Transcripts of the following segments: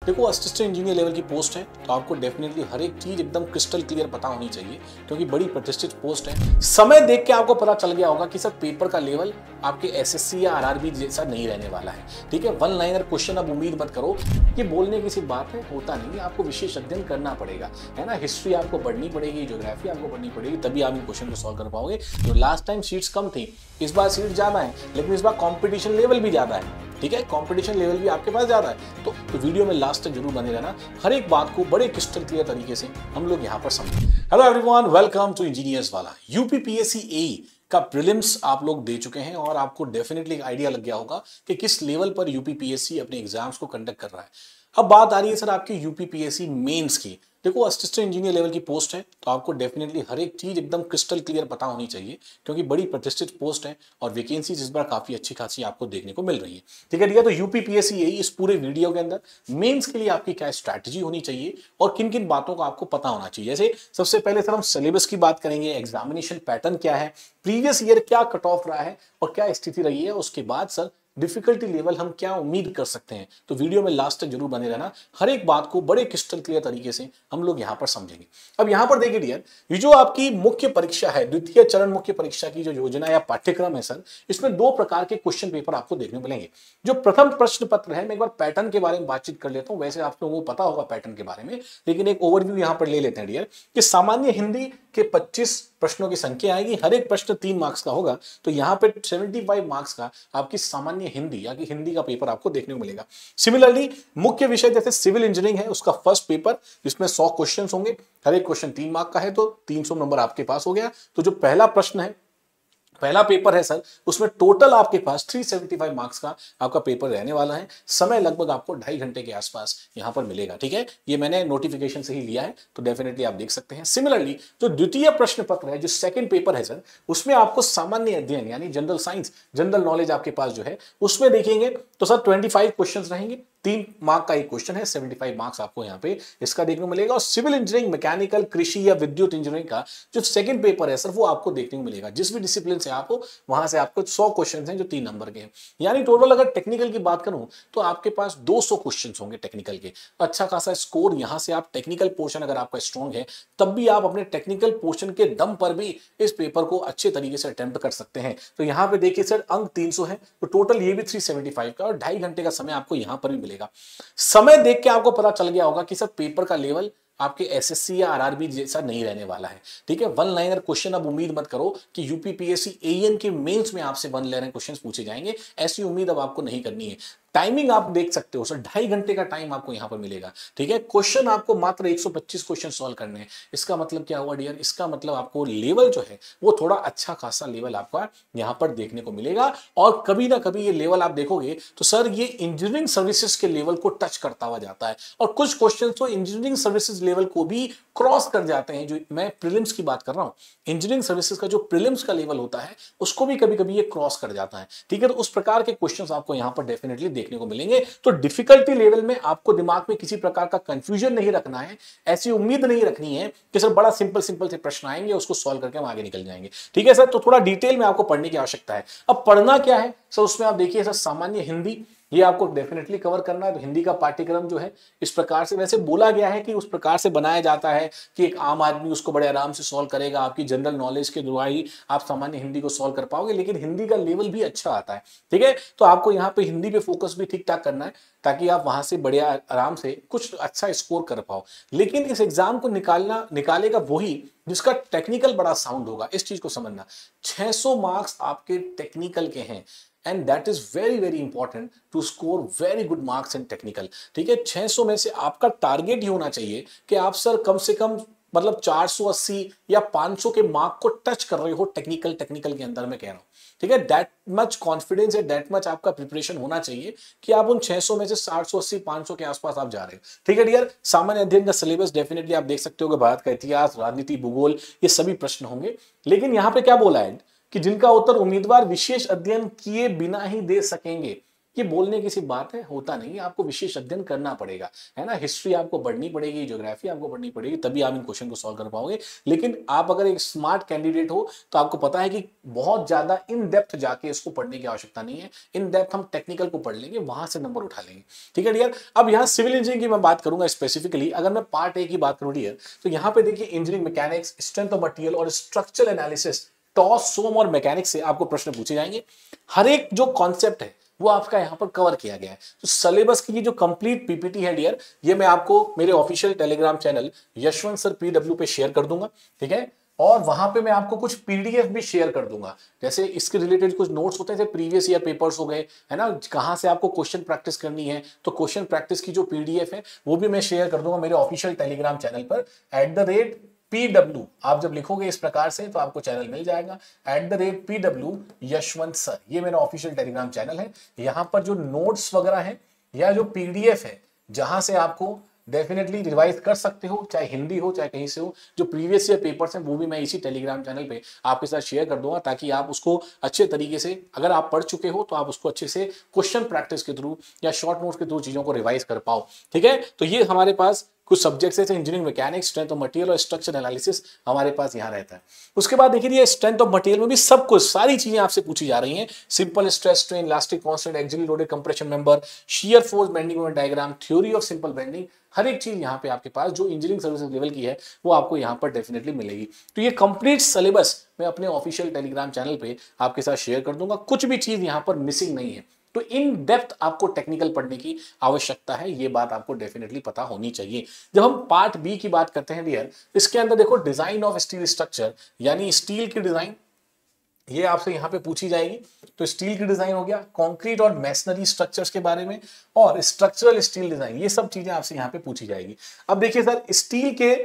देखो assistant engineer level की post है तो आपको डेफिनेटली हर एक चीज एकदम क्रिस्टल क्लियर पता होनी चाहिए क्योंकि बड़ी प्रतिष्ठित पोस्ट है। समय देख के आपको पता चल गया होगा कि सर पेपर का लेवल आपके एसएससी या आरआरबी जैसा नहीं रहने वाला है। ठीक है, वन लाइनर क्वेश्चन अब उम्मीद मत करो। ये बोलने की सी बात है, होता नहीं है, आपको विशेष अध्ययन करना पड़ेगा, है ना। हिस्ट्री आपको पढ़नी पड़ेगी, ज्योग्राफी आपको पढ़नी पड़ेगी, तभी आप इन क्वेश्चन को सॉल्व कर पाओगे। तो लास्ट टाइम सीट्स कम थी, इस बार सीट ज्यादा है, लेकिन इस बार कॉम्पिटिशन लेवल भी ज्यादा है। ठीक है, कंपटीशन लेवल भी आपके पास ज्यादा है। तो वीडियो में लास्ट तक जरूर बने रहना, हर एक बात को बड़े क्रिस्टल क्लियर तरीके से हम लोग यहाँ पर समझें। Hello everyone, welcome to engineers Wallah. UPPSC AE का प्रीलिम्स आप लोग दे चुके हैं और आपको डेफिनेटली एक आइडिया लग गया होगा कि किस लेवल पर यूपीपीएससी अपने एग्जाम्स को कंडक्ट कर रहा है। अब बात आ रही है सर आपकी यूपीपीएससी मेंस की। देखो असिस्टेंट इंजीनियर लेवल की पोस्ट है तो आपको डेफिनेटली हर एक चीज एकदम क्रिस्टल क्लियर पता होनी चाहिए क्योंकि बड़ी प्रतिष्ठित पोस्ट है और वैकेंसीज इस बार काफी अच्छी खासी आपको देखने को मिल रही है। ठीक है, तो यूपीपीएससी यही इस पूरे वीडियो के अंदर मेंस के लिए आपकी क्या स्ट्रैटेजी होनी चाहिए और किन किन बातों का आपको पता होना चाहिए। जैसे सबसे पहले सर हम सिलेबस की बात करेंगे, एग्जामिनेशन पैटर्न क्या है, प्रीवियस ईयर क्या कट ऑफ रहा है और क्या स्थिति रही है, उसके बाद सर डिफिकल्टी लेवल हम क्या उम्मीद कर सकते हैं। तो वीडियो में लास्ट तक जरूर बने रहना, हर एक बात को बड़े क्रिस्टल क्लियर तरीके से हम लोग यहां पर समझेंगे। अब यहां पर देखिए डियर, ये जो आपकी मुख्य परीक्षा है, द्वितीय चरण मुख्य परीक्षा की जो योजना या पाठ्यक्रम है सर, इसमें दो प्रकार के क्वेश्चन पेपर आपको देखने को मिलेंगे। जो प्रथम प्रश्न पत्र है, मैं एक बार पैटर्न के बारे में बातचीत कर लेता हूं। वैसे आप लोगों को पता होगा पैटर्न के बारे में, लेकिन एक ओवरव्यू यहां पर ले लेते हैं डियर कि सामान्य हिंदी के 25 प्रश्नों की संख्या आएगी, हर एक प्रश्न 3 मार्क्स का होगा। तो यहां पे 75 मार्क्स का आपकी सामान्य हिंदी या कि हिंदी का पेपर आपको देखने को मिलेगा। सिमिलरली मुख्य विषय जैसे सिविल इंजीनियरिंग है, उसका फर्स्ट पेपर जिसमें 100 क्वेश्चंस होंगे, हर एक क्वेश्चन 3 मार्क का है तो 300 नंबर आपके पास हो गया। तो जो पहला प्रश्न है, पहला पेपर है सर, उसमें टोटल आपके पास 375 मार्क्स का आपका पेपर रहने वाला है। समय लगभग आपको 2.5 घंटे के आसपास यहां पर मिलेगा। ठीक है, ये मैंने नोटिफिकेशन से ही लिया है तो डेफिनेटली आप देख सकते हैं। सिमिलरली जो द्वितीय प्रश्न पत्र है, जो सेकंड पेपर है सर, उसमें आपको सामान्य अध्ययन यानी जनरल साइंस, जनरल नॉलेज आपके पास जो है उसमें देखेंगे तो सर 25 क्वेश्चन रहेंगे, 3 मार्क का एक क्वेश्चन है, 75 मार्क्स आपको यहाँ पे इसका देखने को मिलेगा। और सिविल इंजीनियरिंग, मैकेनिकल, कृषि या विद्युत इंजीनियरिंग का जो सेकंड पेपर है सर, वो आपको देखने को मिलेगा। जिस भी डिसिप्लिन से आप हो वहां से आपको 100 क्वेश्चन हैं जो 3 नंबर के हैं। यानी टोटल अगर टेक्निकल की बात करूं तो आपके पास 200 क्वेश्चन होंगे टेक्निकल के। अच्छा खासा स्कोर यहां से आप टेक्निकल पोर्शन अगर आपका स्ट्रॉन्ग है तब भी आप अपने टेक्निकल पोर्शन के दम पर भी इस पेपर को अच्छे तरीके से अटेम्प्ट कर सकते हैं। तो यहां पे देखिए सर अंक 300 है तो टोटल ये भी 375 का और 2.5 घंटे का समय आपको यहां पर भी मिलेगा। समय देख के आपको पता चल गया होगा कि सर पेपर का लेवल आपके एसएससी या आरआरबी जैसा नहीं रहने वाला है। ठीक है, वन लाइनर क्वेश्चन अब उम्मीद मत करो कि यूपीपीएससी एएन के मेंस में आपसे वन लाइनर क्वेश्चन पूछे जाएंगे, ऐसी उम्मीद अब आपको नहीं करनी है। टाइमिंग आप देख सकते हो सर, 2.5 घंटे का टाइम आपको यहां पर मिलेगा। ठीक है, क्वेश्चन आपको मात्र 125 क्वेश्चन सॉल्व करने हैं। इसका मतलब क्या हुआ डियर, इसका मतलब आपको लेवल जो है वो थोड़ा अच्छा खासा लेवल आपका यहां पर देखने को मिलेगा। और कभी ना कभी ये लेवल आप देखोगे तो सर ये इंजीनियरिंग सर्विसेज के लेवल को टच करता हुआ जाता है और कुछ क्वेश्चन तो इंजीनियरिंग सर्विसेज लेवल को भी क्रॉस कर जाते हैं। जो मैं प्रीलिम्स की बात कर रहा हूं, इंजीनियरिंग सर्विसेज का जो प्रीलिम्स का लेवल होता है उसको भी कभी कभी ये क्रॉस कर जाता है। ठीक है, तो उस प्रकार के क्वेश्चंस आपको यहां पर डेफिनेटली देखने को मिलेंगे। तो डिफिकल्टी लेवल में आपको दिमाग में किसी प्रकार का कंफ्यूजन नहीं रखना है, ऐसी उम्मीद नहीं रखनी है कि सर बड़ा सिंपल सिंपल से प्रश्न आएंगे उसको सॉल्व करके हम आगे निकल जाएंगे। ठीक है सर, तो थोड़ा डिटेल में आपको पढ़ने की आवश्यकता है। अब पढ़ना क्या है सर, उसमें आप देखिए सर सामान्य हिंदी ये आपको डेफिनेटली कवर करना है। तो हिंदी का पाठ्यक्रम जो है इस प्रकार से वैसे बोला गया है कि उस प्रकार से बनाया जाता है कि एक आम आदमी उसको बड़े आराम से सॉल्व करेगा। आपकी जनरल नॉलेज के द्वारा ही आप सामान्य हिंदी को सॉल्व कर पाओगे, लेकिन हिंदी का लेवल भी अच्छा आता है। ठीक है, तो आपको यहाँ पे हिंदी पे फोकस भी ठीक ठाक करना है ताकि आप वहां से बड़े आराम से कुछ अच्छा स्कोर कर पाओ। लेकिन इस एग्जाम को निकालेगा वही जिसका टेक्निकल बड़ा साउंड होगा। इस चीज को समझना, 600 मार्क्स आपके टेक्निकल के हैं and that is very very important to score very good marks in technical. ठीक है, 600 में से आपका टारगेट ही होना चाहिए कि आप सर कम से कम मतलब 480 या 500 के मार्क को टच कर रहे हो टेक्निकल के अंदर मैं कह रहा हूं। ठीक है, दैट मच कॉन्फिडेंस है, दैट मच आपका प्रिपरेशन होना चाहिए कि आप उन 600 में से 780 500 के आसपास आप जा रहे हो। ठीक है डियर, सामान्य अध्ययन का सिलेबस डेफिनेटली आप देख सकते हो कि भारत का इतिहास, राजनीति, भूगोल ये सभी प्रश्न होंगे। लेकिन यहां पे क्या बोला है कि जिनका उत्तर उम्मीदवार विशेष अध्ययन किए बिना ही दे सकेंगे। ये बोलने की सी बात है, होता नहीं है, आपको विशेष अध्ययन करना पड़ेगा, है ना। हिस्ट्री आपको पढ़नी पड़ेगी, ज्योग्राफी आपको पढ़नी पड़ेगी, तभी आप इन क्वेश्चन को सॉल्व कर पाओगे। लेकिन आप अगर एक स्मार्ट कैंडिडेट हो तो आपको पता है कि बहुत ज्यादा इन डेप्थ जाके इसको पढ़ने की आवश्यकता नहीं है। इन डेप्थ हम टेक्निकल को पढ़ लेंगे, वहां से नंबर उठा लेंगे, ठीक है डियर। अब यहाँ सिविल इंजीनियरिंग की मैं बात करूंगा स्पेसिफिकली। अगर मैं पार्ट ए की बात करूं डियर, तो यहाँ पे देखिए engineering mechanics, strength of material और स्ट्रक्चरल एनालिसिस, टॉस, सोम और मैकेनिक्स से आपको प्रश्न पूछे जाएंगे। हर एक जो कॉन्सेप्ट है वो आपका यहाँ पर कवर किया गया है। तो सिलेबस की ये जो कंप्लीट पीपीटी है डियर, ये मैं आपको मेरे official Telegram channel Yashwant sir PW पे शेयर कर दूंगा, ठीक है। और वहां पे मैं आपको कुछ पीडीएफ भी शेयर कर दूंगा, जैसे इसके रिलेटेड कुछ नोट्स होते हैं, प्रीवियस ईयर पेपर्स हो गए, है ना, कहां से आपको क्वेश्चन प्रैक्टिस करनी है, तो क्वेश्चन प्रैक्टिस की जो पीडीएफ है वो भी मैं शेयर कर दूंगा मेरे ऑफिशियल टेलीग्राम चैनल पर। @PW आप जब लिखोगे इस प्रकार से तो आपको चैनल मिल जाएगा, @PW यशवंत सर, ये मेरा ऑफिशियल टेलीग्राम चैनल है। यहां पर जो नोट्स वगैरह है या जो पीडीएफ है, जहां से आपको डेफिनेटली रिवाइज कर सकते हो, चाहे हिंदी हो चाहे कहीं से हो, जो प्रीवियस ईयर पेपर्स हैं वो भी मैं इसी टेलीग्राम चैनल पे आपके साथ शेयर कर दूंगा, ताकि आप उसको अच्छे तरीके से, अगर आप पढ़ चुके हो तो आप उसको अच्छे से क्वेश्चन प्रैक्टिस के थ्रू या शॉर्ट नोट्स के थ्रू चीजों को रिवाइज कर पाओ, ठीक है। तो ये हमारे पास कुछ सब्जेक्ट्स है, engineering mechanics, strength of material और स्ट्रक्चर एनालिसिस हमारे पास यहाँ रहता है। उसके बाद देखिए स्ट्रेंथ ऑफ मटेरियल में भी सब कुछ, सारी चीजें आपसे पूछी जा रही हैं। Simple stress strain, elastic constant, axially loaded compression member, shear force, bending moment diagram, theory of simple bending, हर एक चीज यहाँ पे आपके पास जो इंजीनियरिंग सर्विसेज लेवल की है वो आपको यहाँ पर डेफिनेटली मिलेगी। तो ये कंप्लीट सिलेबस मैं अपने ऑफिशियल टेलीग्राम चैनल पे आपके साथ शेयर कर दूंगा, कुछ भी चीज यहाँ पर मिसिंग नहीं है। तो इन डेप्थ आपको टेक्निकल पढ़ने की आवश्यकता है, ये बात आपको डेफिनेटली पता होनी चाहिए। जब हम पार्ट बी की बात करते हैं डियर, इसके अंदर देखो डिजाइन ऑफ स्टील स्ट्रक्चर, यानी स्टील की डिजाइन, ये आपसे यहां पे पूछी जाएगी। तो स्टील की डिजाइन हो गया, कंक्रीट और मैसनरी स्ट्रक्चर्स के बारे में, और स्ट्रक्चरल स्टील डिजाइन, ये सब चीजें आपसे यहां पे पूछी जाएगी। अब देखिए सर, स्टील के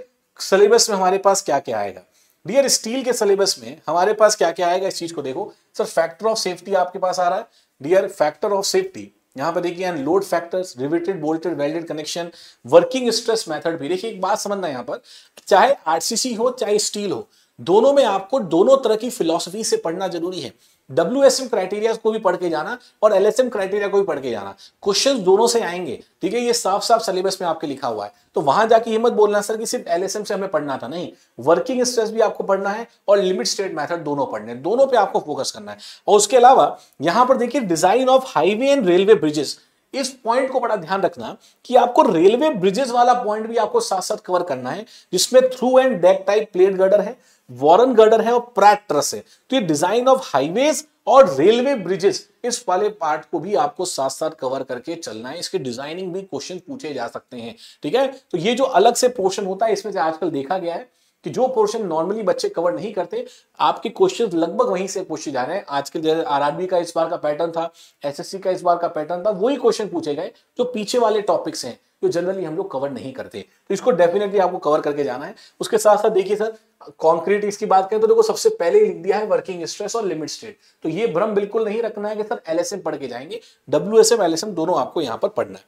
सिलेबस में हमारे पास क्या क्या आएगा डियर, स्टील के सिलेबस में हमारे पास क्या क्या आएगा, इस चीज को देखो सर। फैक्टर ऑफ सेफ्टी आपके पास आ रहा है डियर, फैक्टर ऑफ सेफ्टी यहां पर देखिए, load factors, riveted, bolted, welded connection, working stress method भी। देखिए एक बात समझना यहां पर, चाहे आरसीसी हो चाहे स्टील हो, दोनों में आपको दोनों तरह की फिलॉसफी से पढ़ना जरूरी है। WSM क्राइटेरिया को भी पढ़ के जाना और LSM क्राइटेरिया को भी पढ़ के जाना, क्वेश्चंस दोनों से आएंगे, ठीक है। ये साफ साफ सिलेबस में आपके लिखा हुआ है। तो वहां जाके ये मत बोलना सर कि सिर्फ LSM से हमें पढ़ना था, नहीं, वर्किंग स्ट्रेस भी आपको पढ़ना है और लिमिट स्टेट मेथड दोनों पढ़ने, दोनों पे आपको फोकस करना है। और उसके अलावा यहां पर देखिए design of highway and railway bridges, इस पॉइंट को बड़ा ध्यान रखना कि आपको रेलवे ब्रिजेस वाला पॉइंट भी आपको साथ साथ कवर करना है, जिसमें through and deck type plate girder है, वॉरन गर्डर है और प्रैट ट्रस है। तो ये डिजाइन ऑफ हाईवेज और रेलवे ब्रिजेस, इस वाले पार्ट को भी आपको साथ साथ कवर करके चलना है। इसके डिजाइनिंग भी क्वेश्चन पूछे जा सकते हैं, ठीक है। तो ये जो अलग से पोर्शन होता है, इसमें से आजकल देखा गया है कि जो पोर्शन नॉर्मली बच्चे कवर नहीं करते, आपके क्वेश्चन लगभग वहीं से पूछे जा रहे हैं। आजकल जैसे आरआरबी का इस बार का पैटर्न था, एसएससी का इस बार का पैटर्न था, वही क्वेश्चन पूछे गए जो पीछे वाले टॉपिक्स हैं, जो जनरली हम लोग कवर नहीं करते। तो इसको डेफिनेटली आपको कवर करके जाना है। उसके साथ साथ देखिए सर, कंक्रीट इसकी बात करें तो देखो सबसे पहले ही लिख दिया है वर्किंग स्ट्रेस और लिमिट स्टेट। तो ये भ्रम बिल्कुल नहीं रखना है कि सर LSM पढ़ के जाएंगे, WSM LSM दोनों आपको यहां पर पढ़ना है।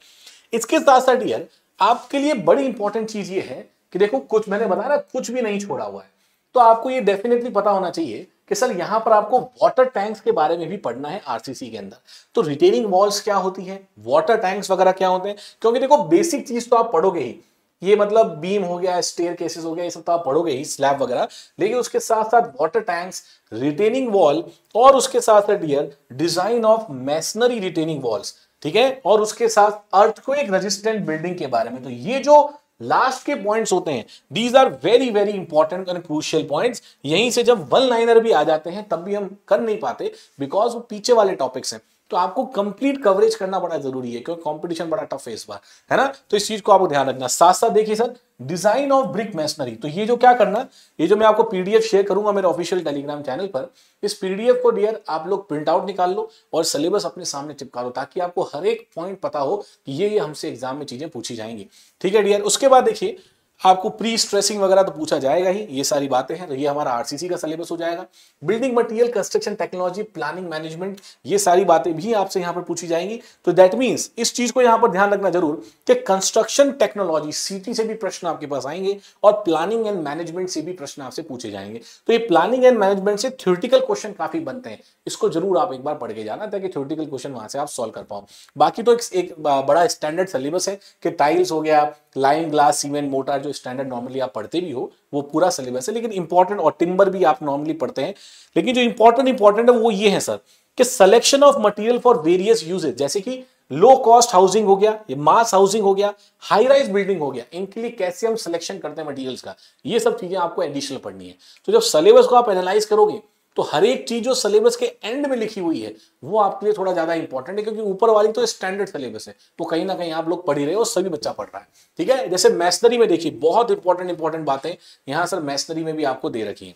इसके साथ साथ डियर आपके लिए बड़ी इंपॉर्टेंट चीज ये है कि देखो, कुछ मैंने बताया ना, कुछ भी नहीं छोड़ा हुआ है। तो आपको ये डेफिनेटली पता होना चाहिए कि सर यहां पर आपको वाटर टैंक्स के बारे में भी पढ़ना है आरसीसी के अंदर। तो रिटेनिंग वॉल्स क्या होती है, वाटर टैंक्स वगैरह क्या होते हैं, क्योंकि देखो बेसिक चीज तो आप पढ़ोगे ही, ये मतलब बीम हो गया, स्टेयर केसेस हो गया, ये सब तो आप पढ़ोगे ही, स्लैब वगैरह, लेकिन उसके साथ साथ वाटर टैंक्स, रिटेनिंग वॉल, और उसके साथ साथ dear design of masonry retaining walls, ठीक है, और उसके साथ अर्थक्वेक रेजिस्टेंट बिल्डिंग के बारे में। तो ये जो लास्ट के पॉइंट्स होते हैं, these are very very important and crucial points. यहीं से जब वन लाइनर भी आ जाते हैं तब भी हम कर नहीं पाते, बिकॉज वो पीछे वाले टॉपिक्स हैं। तो आपको कंप्लीट कवरेज करना बड़ा जरूरी है, क्योंकि कंपटीशन बड़ा टफ है इस बार, है ना। तो इस चीज को आपको ध्यान रखना। साथ साथ देखिए sir, design of brick masonry, तो ये जो क्या करना, ये जो मैं आपको पीडीएफ शेयर करूंगा मेरे ऑफिशियल टेलीग्राम चैनल पर, इस पीडीएफ को डियर आप लोग प्रिंट आउट निकाल लो और सिलेबस अपने सामने चिपका लो, ताकि आपको हर एक पॉइंट पता हो कि ये हमसे एग्जाम में चीजें पूछी जाएंगी, ठीक है डियर। उसके बाद देखिए आपको प्री स्ट्रेसिंग वगैरह तो पूछा जाएगा ही, ये सारी बातें हैं। तो ये हमारा आरसीसी का सिलेबस हो जाएगा। Building material, construction technology, planning management, ये सारी बातें भी आपसे यहां पर पूछी जाएंगी। तो दैट मींस इस चीज को यहां पर ध्यान रखना जरूर कि कंस्ट्रक्शन टेक्नोलॉजी सीटी से भी प्रश्न आपके पास आएंगे और प्लानिंग एंड मैनेजमेंट से भी प्रश्न आपसे पूछे जाएंगे। तो ये प्लानिंग एंड मैनेजमेंट से थ्योरेटिकल क्वेश्चन काफी बनते हैं, इसको जरूर आप एक बार पढ़ के जाना ताकि थ्योरेटिकल क्वेश्चन वहां से आप सॉल्व कर पाओ। बाकी तो एक बड़ा स्टैंडर्ड सिलेबस है कि टाइल्स हो गया, लाइन, ग्लास, सीमेंट, मोटार, जो स्टैंडर्ड नॉर्मली आप पढ़ते भी हो वो पूरा सिलेबस है। लेकिन इंपॉर्टेंट, और टिम्बर भी आप नॉर्मली पढ़ते हैं, लेकिन जो इंपॉर्टेंट है वो ये है सर कि selection of material for various usages, जैसे कि लो कॉस्ट हाउसिंग हो गया, ये मास हाउसिंग हो गया, हाई राइज बिल्डिंग हो गया, इनके लिए कैसे हम सिलेक्शन करते हैं मटेरियल्स का, ये सब चीजें आपको एडिशनल पढ़नी है। तो जब सिलेबस को आप एनालाइज करोगे तो हर एक चीज जो सिलेबस के एंड में लिखी हुई है वो आपके लिए थोड़ा ज्यादा इंपॉर्टेंट है, क्योंकि ऊपर वाली तो स्टैंडर्ड सिलेबस है, तो कहीं ना कहीं आप लोग पढ़ ही रहे हो, सभी बच्चा पढ़ रहा है। ठीक है, जैसे मैसनरी में देखिए बहुत इंपॉर्टेंट बातें यहां सर मैसनरी में भी आपको दे रखी है।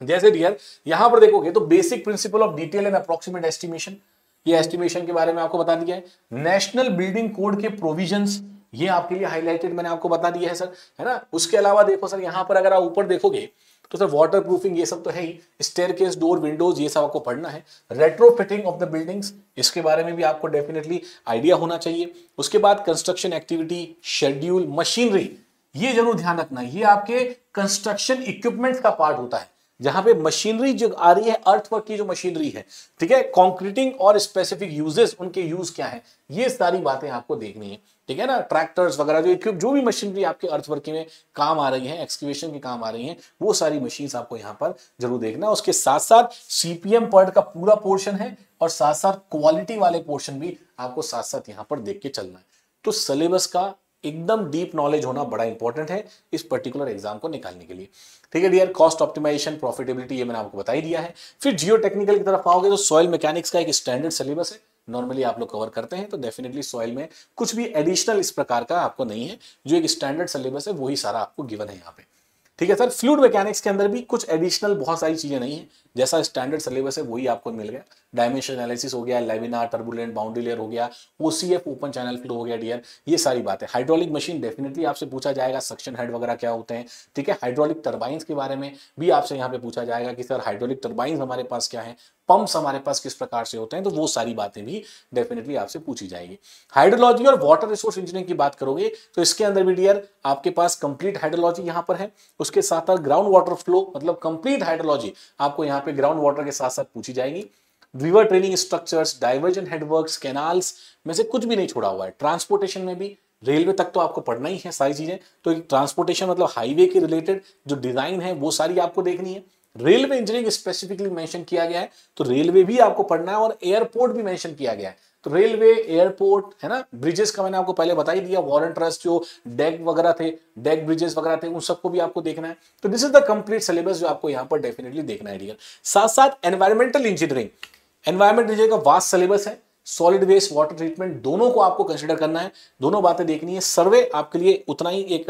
जैसे डियर यहां पर देखोगे तो basic principle of detail and approximate estimation, ये एस्टिमेशन के बारे में आपको बता दिया है। नेशनल बिल्डिंग कोड के प्रोविजंस, ये आपके लिए हाईलाइटेड मैंने आपको बता दिया है सर, है ना। उसके अलावा देखो सर यहां पर अगर आप ऊपर देखोगे तो सर वाटर प्रूफिंग ये सब तो है ही, स्टेयरकेस, डोर, विंडोज, ये सब आपको पढ़ना है। रेट्रोफिटिंग ऑफ द बिल्डिंग्स, इसके बारे में भी आपको डेफिनेटली आइडिया होना चाहिए। उसके बाद कंस्ट्रक्शन एक्टिविटी शेड्यूल, मशीनरी, ये जरूर ध्यान रखना, ये आपके कंस्ट्रक्शन इक्विपमेंट्स का पार्ट होता है, जहां पे मशीनरी जो आ रही है, अर्थवर्क की जो मशीनरी है, ठीक है, कंक्रीटिंग और स्पेसिफिक यूजेस, उनके यूज क्या है, ये सारी बातें आपको देखनी है। ठीक है ना, ट्रैक्टर्स वगैरह जो भी मशीनरी आपके अर्थवर्क में काम आ रही है, एक्सक्यूवेशन के काम आ रही हैं, वो सारी मशीन्स आपको यहाँ पर जरूर देखना। उसके साथ साथ सीपीएम पार्ट का पूरा पोर्शन है और साथ साथ क्वालिटी वाले पोर्शन भी आपको साथ साथ यहाँ पर देख के चलना है। तो सिलेबस का एकदम डीप नॉलेज होना बड़ा इंपॉर्टेंट है इस पर्टिकुलर एग्जाम को निकालने के लिए। ठीक है डियर, कॉस्ट ऑप्टिमाइजेशन, प्रॉफिटेबिलिटी, ये मैंने आपको बता ही दिया है। फिर जियो टेक्निकल की तरफ आओगे तो सॉइल मैकेनिक्स का एक स्टैंडर्ड सिलेबस है, नॉर्मली आप लोग कवर करते हैं, तो डेफिनेटली सॉइल में कुछ भी एडिशनल इस प्रकार का आपको नहीं है, जो एक स्टैंडर्ड सिलेबस है वही सारा आपको गिवन है यहाँ पे। ठीक है सर, फ्लूइड मैकेनिक्स के अंदर भी कुछ एडिशनल बहुत सारी चीजें नहीं है, जैसा स्टैंडर्ड सिलेबस है वही आपको मिल गया। डायमेंशन एनालिसिस हो गया, लेमिनार, टर्बुलेंट, बाउंड्री लेयर हो गया, ओसीएफ, ओपन चैनल फ्लो हो गया डियर, ये सारी बातें। हाइड्रोलिक मशीन डेफिनेटली आपसे पूछा जाएगा, सक्शन हेड वगैरह क्या होते हैं। ठीक है, हाइड्रोलिक टर्बाइंस के बारे में भी आपसे यहाँ पे पूछा जाएगा कि सर हाइड्रोलिक टर्बाइंस हमारे पास क्या है, पंप्स हमारे पास किस प्रकार से होते हैं, तो वो सारी बातें भी डेफिनेटली आपसे पूछी जाएगी। हाइड्रोलॉजी और वाटर रिसोर्स इंजीनियरिंग की बात करोगे तो इसके अंदर भी डियर आपके पास कंप्लीट हाइड्रोलॉजी यहाँ पर है, उसके साथ साथ ग्राउंड वाटर फ्लो, मतलब कंप्लीट हाइड्रोलॉजी आपको यहाँ पे ग्राउंड वाटर के साथ साथ पूछी जाएगी। River training structures, diversion headworks, canals में से कुछ भी नहीं छोड़ा हुआ है। ट्रांसपोर्टेशन में भी, रेलवे तक तो आपको पढ़ना ही है सारी चीजें, तो ट्रांसपोर्टेशन मतलब हाईवे के रिलेटेड जो डिजाइन है वो सारी आपको देखनी है। रेलवे इंजीनियरिंग स्पेसिफिकली मेंशन किया गया है, तो रेलवे भी आपको पढ़ना है, और एयरपोर्ट भी मेंशन किया गया है, तो रेलवे, एयरपोर्ट, है ना। ब्रिजेस का मैंने आपको पहले बता ही दिया, वॉरेंट ट्रस्ट जो डेक वगैरह थे, डेक ब्रिजेस वगैरह थे, उन सबको भी आपको देखना है। तो this is the complete syllabus जो आपको यहाँ पर डेफिनेटली देखना है डियर। साथ साथ एनवायरमेंटल इंजीनियरिंग, एनवायरमेंट इंजीनियरिंग का वास्ट सिलेबस है, सॉलिड वेस्ट, वाटर ट्रीटमेंट, दोनों को आपको कंसीडर करना है, दोनों बातें देखनी है। सर्वे आपके लिए उतना ही एक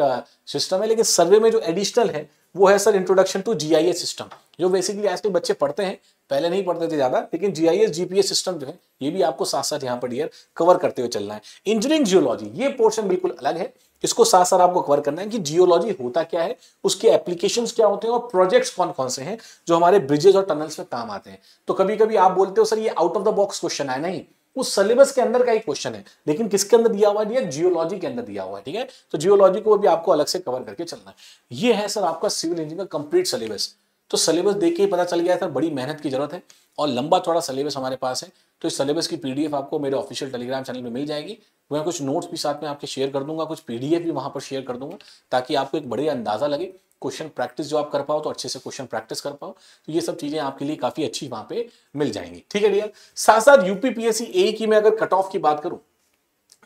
सिस्टम है, लेकिन सर्वे में जो एडिशनल है वो है sir introduction to GIS system, जो बेसिकली आज के बच्चे पढ़ते हैं, पहले नहीं पढ़ते थे ज्यादा, लेकिन जीआईएस जीपीएस सिस्टम जो है ये भी आपको साथ साथ यहाँ पर डियर कवर करते हुए चलना है। इंजीनियरिंग जियोलॉजी, ये पोर्शन बिल्कुल अलग है, इसको साथ साथ आपको कवर करना है कि जियोलॉजी होता क्या है, उसके एप्लीकेशंस क्या होते हैं, और प्रोजेक्ट्स कौन कौन से हैं जो हमारे ब्रिजेस और टनल्स में काम आते हैं। तो कभी कभी आप बोलते हो सर ये out of the box question है, नहीं, उस सिलेबस के अंदर का एक क्वेश्चन है, लेकिन किसके अंदर दिया हुआ है, जियोलॉजी के अंदर दिया हुआ है। ठीक है, तो जियोलॉजी को भी आपको अलग से कवर करके चलना है। ये है सर आपका सिविल इंजीनियरिंग का कंप्लीट सिलेबस। तो सिलेबस देख के ही पता चल गया सर बड़ी मेहनत की जरूरत है, और लंबा चौड़ा सिलेबस हमारे पास है। तो इस सिलेबस की पीडीएफ आपको मेरे ऑफिशियल टेलीग्राम चैनल में मिल जाएगी, मैं कुछ नोट्स भी साथ में आपके शेयर कर दूंगा, कुछ पीडीएफ भी वहां पर शेयर कर दूंगा, ताकि आपको एक बड़े अंदाजा लगे, क्वेश्चन प्रैक्टिस जो आप कर पाओ, तो अच्छे से क्वेश्चन प्रैक्टिस कर पाओ, तो ये सब चीजें आपके लिए काफी अच्छी वहां पे मिल जाएंगी। ठीक है डियर, साथ साथ यूपीपीएससी ए की मैं अगर कट ऑफ की बात करूं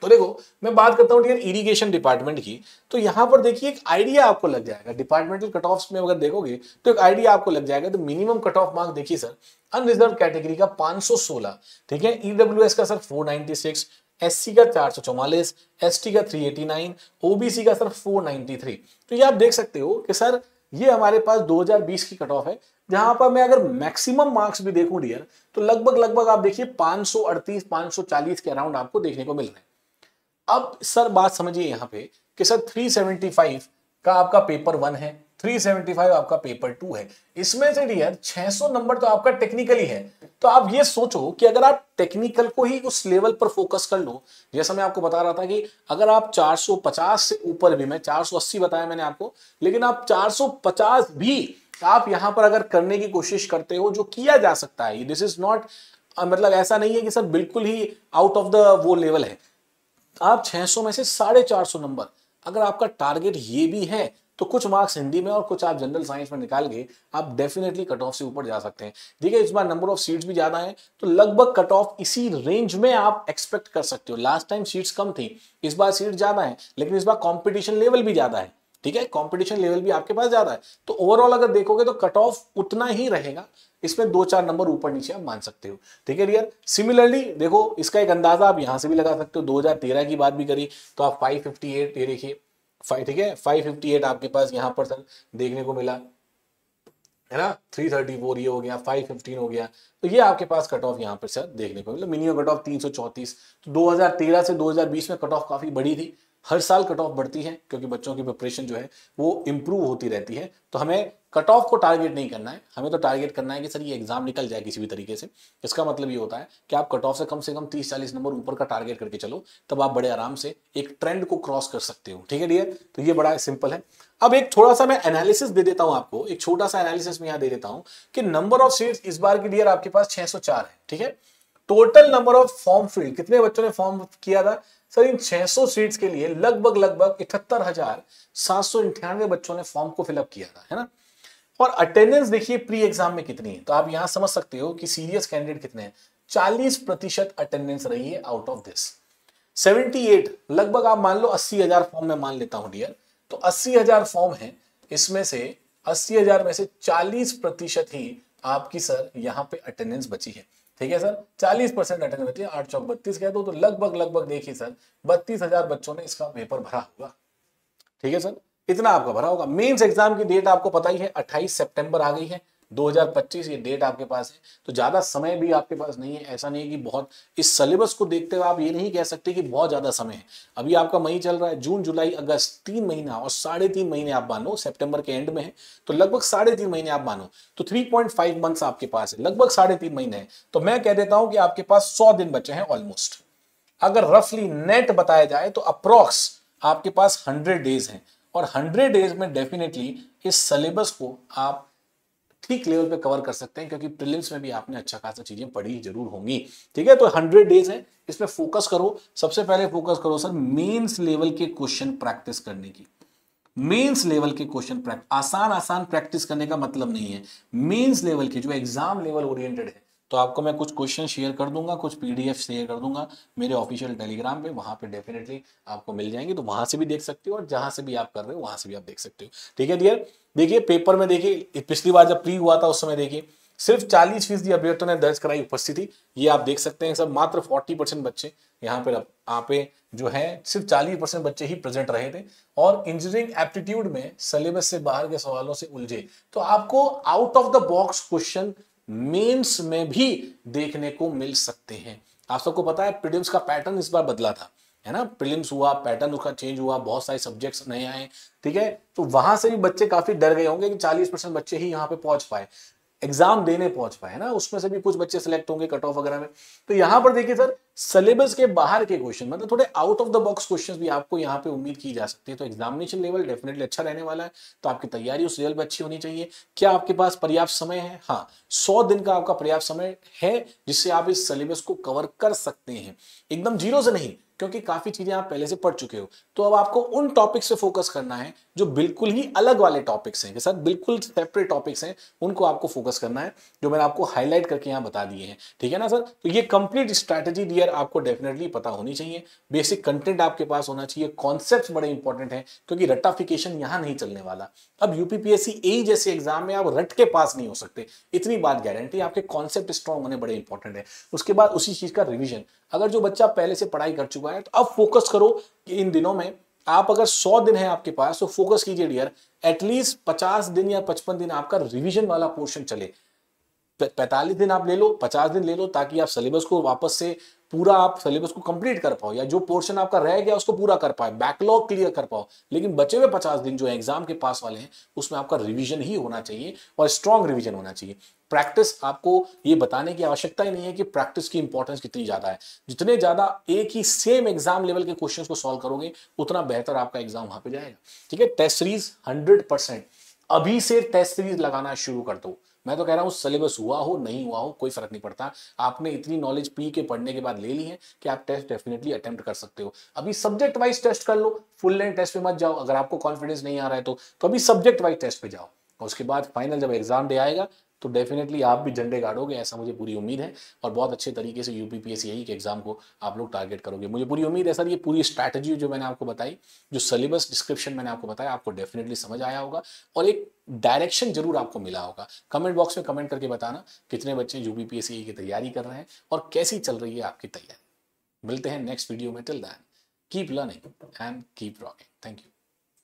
तो देखो मैं बात करता हूं डियर इरिगेशन डिपार्टमेंट की, तो यहां पर देखिए एक आइडिया आपको लग जाएगा। डिपार्टमेंटल कट ऑफ्स में अगर देखोगे तो एक आइडिया आपको लग जाएगा। तो मिनिमम कट ऑफ मार्क देखिए सर, अनरिजर्व कैटेगरी का 516, ठीक है, ईडब्ल्यूएस का सर 496, एससी का 444, एसटी का 389, ओबीसी का सर 493। तो ये आप देख सकते हो कि सर ये हमारे पास 2020 की कट ऑफ है, जहां पर मैं अगर मैक्सिमम मार्क्स भी देखूं डियर तो लगभग आप देखिए 538 540 के अराउंड आपको देखने को मिल रहे हैं। अब सर बात समझिए यहाँ पे कि सर 375 का आपका पेपर 1 है, 375 आपका पेपर 2 है, इसमें से डियर 600 नंबर तो आपका टेक्निकली है। तो आप ये सोचो कि अगर आप टेक्निकल को ही उस लेवल पर फोकस कर लो, जैसा मैं आपको बता रहा था कि अगर आप 450 से ऊपर भी, मैं 480 बताया मैंने आपको, लेकिन आप 450 भी आप यहां पर अगर करने की कोशिश करते हो, जो किया जा सकता है, दिस इज नॉट मतलब ऐसा नहीं है कि सर बिल्कुल ही आउट ऑफ द वो लेवल है। आप 600 में से 450 नंबर अगर आपका टारगेट ये भी है तो कुछ मार्क्स हिंदी में और कुछ आप जनरल साइंस में निकाल के आप डेफिनेटली कट ऑफ से ऊपर जा सकते हैं। देखिए इस बार नंबर ऑफ सीट्स भी ज्यादा है, तो लगभग कट ऑफ इसी रेंज में आप एक्सपेक्ट कर सकते हो। लास्ट टाइम सीट्स कम थी, इस बार सीट ज्यादा है, लेकिन इस बार कॉम्पिटिशन लेवल भी ज्यादा है। ठीक है, कंपटीशन लेवल भी आपके पास ज्यादा है, तो ओवरऑल अगर देखोगे तो कट ऑफ उतना ही रहेगा, इसमें 2-4 नंबर ऊपर नीचे आप मान सकते हो। ठीक है डियर, सिमिलरली देखो इसका एक अंदाजा आप यहां से भी लगा सकते हो। 2013 की बात भी करी तो आप 558, ये देखिए ठीक है 558 आपके पास यहाँ पर सर देखने को मिला है ना। 334 ये हो गया, 515 हो गया, तो ये आपके पास कट ऑफ यहाँ पर सर देखने को मिला। Minimum cut off 334। तो 2013 से 2020 में कट ऑफ काफी बड़ी थी। हर साल कट ऑफ बढ़ती है क्योंकि बच्चों की प्रिपरेशन जो है वो इंप्रूव होती रहती है। तो हमें कट ऑफ को टारगेट नहीं करना है, हमें तो टारगेट करना है कि सर ये एग्जाम निकल जाए किसी भी तरीके से। इसका मतलब ये होता है कि आप कट ऑफ से कम 30-40 नंबर ऊपर का टारगेट करके चलो, तब आप बड़े आराम से एक ट्रेंड को क्रॉस कर सकते हो। ठीक है डियर, तो ये बड़ा सिंपल है। अब एक थोड़ा सा मैं एनालिसिस दे देता हूं आपको, एक छोटा सा एनालिसिस मैं यहां दे देता हूं कि नंबर ऑफ सीट्स इस बार की डियर आपके पास 604 है। ठीक है, total number of form field, कितने बच्चों ने फॉर्म किया था सर? इन 600 सीट्स के लिए लगभग 78,798 बच्चों ने फॉर्म को फिलअप किया था, है ना। और अटेंडेंस देखिए प्री एग्जाम में कितनी है, तो आप यहां समझ सकते हो कि सीरियस कैंडिडेट कितने हैं। 40% अटेंडेंस रही है आउट ऑफ दिस 78। लगभग आप मान लो 80,000 फॉर्म में मान लेता हूं डियर, तो 80,000 फॉर्म है, इसमें से 80,000 में से 40% ही आपकी सर यहां पे अटेंडेंस बची है। ठीक है सर, 40% अटेंडेंस बची है, 8 चौक 32 कह दो, तो लगभग देखिए सर 32,000 बच्चों ने इसका पेपर भरा होगा। ठीक है सर, इतना आपका भरा होगा। मेंस एग्जाम की डेट आपको पता ही है, 28 सितंबर आ गई है 2025, ये डेट आपके पास है, तो ज्यादा समय भी आपके पास नहीं है। ऐसा नहीं है कि बहुत, इस सिलेबस को देखते हुए आप ये नहीं कह सकते कि बहुत ज्यादा समय है। अभी आपका मई चल रहा है, जून जुलाई अगस्त 3 महीना और 3.5 महीने आप मानो, सितंबर के एंड में है तो लगभग 3.5 महीने आप मानो, तो 3.5 मंथ्स आपके पास है, लगभग 3.5 महीने है। तो मैं कह देता हूं कि आपके पास 100 दिन बचे हैं ऑलमोस्ट। अगर रफली नेट बताया जाए तो अप्रोक्स आपके पास 100 डेज हैं, और 100 डेज में डेफिनेटली इस सिलेबस को आप ठीक लेवल पे कवर कर सकते हैं, क्योंकि प्रीलिम्स में भी आपने अच्छा खासा चीजें पढ़ी जरूर होंगी। ठीक है, तो 100 डेज है, इसमें फोकस करो। सबसे पहले फोकस करो सर मेंस लेवल के क्वेश्चन प्रैक्टिस करने की। मेंस लेवल के क्वेश्चन प्रैक्टिस, आसान प्रैक्टिस करने का मतलब नहीं है, मेंस लेवल के जो एग्जाम लेवल ओरिएंटेड है। तो आपको मैं कुछ क्वेश्चन शेयर कर दूंगा, कुछ पीडीएफ शेयर कर दूंगा मेरे ऑफिशियल टेलीग्राम पे, वहां पे डेफिनेटली आपको मिल जाएंगे, तो वहां से भी देख सकते हो और जहां से भी आप कर रहे हो वहां से भी आप देख सकते हो। ठीक है डियर, देखिए पेपर में देखिए पिछली बार जब प्री हुआ था उस समय देखिए सिर्फ 40% अभ्यर्थियों ने दर्ज कराई उपस्थिति, ये आप देख सकते हैं सब। मात्र 40% बच्चे यहाँ पे आप जो है सिर्फ 40% बच्चे ही प्रेजेंट रहे थे, और इंजीनियरिंग एप्टीट्यूड में सिलेबस से बाहर के सवालों से उलझे। तो आपको out of the box question mains में भी देखने को मिल सकते हैं। आप सबको पता है प्रीलिम्स का पैटर्न इस बार बदला था, है ना। प्रीलिम्स हुआ, पैटर्न उसका चेंज हुआ, बहुत सारे सब्जेक्ट्स नए आए। ठीक है, तो वहां से भी बच्चे काफी डर गए होंगे कि 40% बच्चे ही यहाँ पे पहुंच पाए, एग्जाम देने पहुंच पाए, ना। उसमें से भी कुछ बच्चे सिलेक्ट होंगे कट ऑफ वगैरह में। तो यहां पर देखिए सर सिलेबस के बाहर के क्वेश्चन, मतलब थोड़े out of the box questions भी आपको यहाँ पे उम्मीद की जा सकती है। तो एग्जामिनेशन लेवल डेफिनेटली अच्छा रहने वाला है, तो आपकी तैयारी उस लेवल पे अच्छी होनी चाहिए। क्या आपके पास पर्याप्त समय है? हाँ, 100 दिन का आपका पर्याप्त समय है, जिससे आप इस सिलेबस को कवर कर सकते हैं, एकदम जीरो से नहीं, क्योंकि काफी चीजें आप पहले से पढ़ चुके हो। तो अब आपको उन टॉपिक से फोकस करना है जो बिल्कुल ही अलग वाले टॉपिक्स हैं, के साथ बिल्कुल सेपरेट टॉपिक्स हैं, उनको आपको फोकस करना है, जो मैंने आपको हाईलाइट करके यहां बता दिए हैं। ठीक है ना सर, तो ये कंप्लीट स्ट्रैटेजी डियर आपको डेफिनेटली पता होनी चाहिए। बेसिक कंटेंट आपके पास होना चाहिए, कॉन्सेप्ट्स बड़े इंपॉर्टेंट हैं, क्योंकि रट्टाफिकेशन यहां नहीं चलने वाला। अब यूपीपीएससी एई जैसे एग्जाम में आप रट के पास नहीं हो सकते, इतनी बात गारंटी। आपके कॉन्सेप्ट स्ट्रॉन्ग होने बड़े इंपॉर्टेंट है। उसके बाद उसी चीज का रिविजन, अगर जो बच्चा पहले से पढ़ाई कर चुका है तो अब फोकस करो कि इन दिनों में आप, अगर 100 दिन है आपके पास, तो फोकस कीजिए डियर एटलीस्ट 50 दिन या 55 दिन आपका रिवीजन वाला पोर्शन चले। 45 दिन आप ले लो, 50 दिन ले लो, ताकि आप सिलेबस को वापस से पूरा आप सिलेबस को कंप्लीट कर पाओ, या जो पोर्शन आपका रह गया उसको पूरा कर पाए, बैकलॉग क्लियर कर पाओ। लेकिन बचे हुए 50 दिन जो एग्जाम के पास वाले हैं उसमें आपका रिवीजन ही होना चाहिए, और स्ट्रॉन्ग रिवीजन होना चाहिए। प्रैक्टिस, आपको ये बताने की आवश्यकता ही नहीं है कि प्रैक्टिस की इंपॉर्टेंस कितनी ज्यादा है। जितने ज्यादा एक ही सेम एग्जाम लेवल के क्वेश्चंस को सॉल्व करोगे, उतना बेहतर आपका एग्जाम वहां पे जाएगा। ठीक है, टेस्ट सीरीज 100% अभी से टेस्ट सीरीज लगाना शुरू कर दो। मैं तो कह रहा हूं सिलेबस हुआ हो नहीं हुआ हो कोई फर्क नहीं पड़ता, आपने इतनी नॉलेज पी के पढ़ने के बाद ले ली है कि आप टेस्ट डेफिनेटली अटेम्प्ट कर सकते हो। अभी सब्जेक्ट वाइज टेस्ट कर लो, फुल लेंथ टेस्ट पे मत जाओ। अगर आपको कॉन्फिडेंस नहीं आ रहा है तो अभी सब्जेक्ट वाइज टेस्ट पे जाओ, और उसके बाद फाइनल जब एग्जाम डे आएगा तो डेफिनेटली आप भी झंडे गाड़ोगे, ऐसा मुझे पूरी उम्मीद है। और बहुत अच्छे तरीके से यूपीपीएससी के एग्जाम को आप लोग टारगेट करोगे, मुझे पूरी उम्मीद है सर। ये पूरी स्ट्रैटेजी जो मैंने आपको बताई, जो सिलेबस डिस्क्रिप्शन मैंने आपको बताया, आपको डेफिनेटली समझ आया होगा और एक डायरेक्शन जरूर आपको मिला होगा। कमेंट बॉक्स में कमेंट करके बताना कितने बच्चे यूपीपीएससी की तैयारी कर रहे हैं और कैसी चल रही है आपकी तैयारी। मिलते हैं नेक्स्ट वीडियो में, till then keep learning and keep rocking. Thank you.